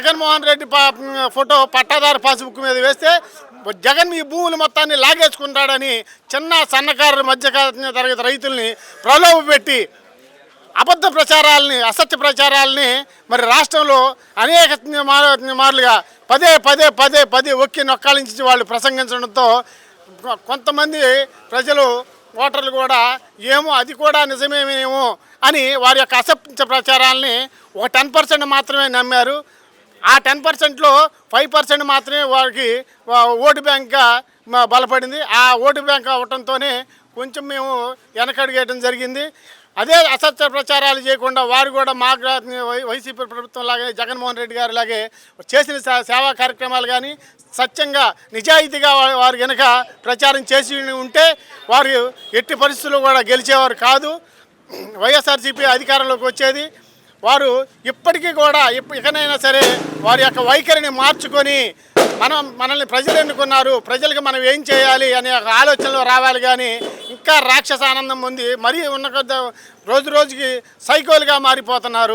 Jaganmohan Reddy photo పట్టాదారు passbook మీద వేస్తే జగన్ ఈ భూములు మొత్తాన్ని లాగేసుకుంటాడని చిన్న సన్నకారు మధ్య తరగతి రైతుల్ని ప్రలోభపెట్టి అబద్ధ ప్రచారాలని, అసత్య ప్రచారాలని మరి రాష్ట్రంలో అనేక మార్లుగా పదే పదే పదే పదే ఒక్కి నొక్కాలించి వాళ్ళు ప్రసంగించడంతో కొంతమంది ప్రజలు, ఓటర్లు కూడా ఏమో అది కూడా నిజమేమేమో అని వారి యొక్క అసత్య ప్రచారాలని ఒక 10% మాత్రమే నమ్మారు. ఆ 10%లో 5% మాత్రమే వారికి ఓటు బ్యాంక్గా బలపడింది. ఆ ఓటు బ్యాంక్ అవటంతోనే కొంచెం మేము వెనకడిగేయడం జరిగింది. అదే అసత్య ప్రచారాలు చేయకుండా వారు కూడా మా వైసీపీ ప్రభుత్వం లాగే జగన్మోహన్ రెడ్డి గారు లాగే చేసిన సేవా కార్యక్రమాలు కానీ సత్యంగా నిజాయితీగా వారు కనుక ప్రచారం చేసి ఉంటే వారు ఎట్టి పరిస్థితుల్లో కూడా గెలిచేవారు కాదు. వైఎస్ఆర్సీపీ అధికారంలోకి వచ్చేది. వారు ఇప్పటికీ కూడా ఇకనైనా సరే వారి యొక్క వైఖరిని మార్చుకొని మనల్ని ప్రజలు ఎన్నుకున్నారు, ప్రజలకు మనం ఏం చేయాలి అనే ఒక ఆలోచనలో రావాలి. కానీ ఇంకా రాక్షస ఆనందం ఉంది, మరీ ఉన్న రోజు రోజుకి సైకోలుగా మారిపోతున్నారు.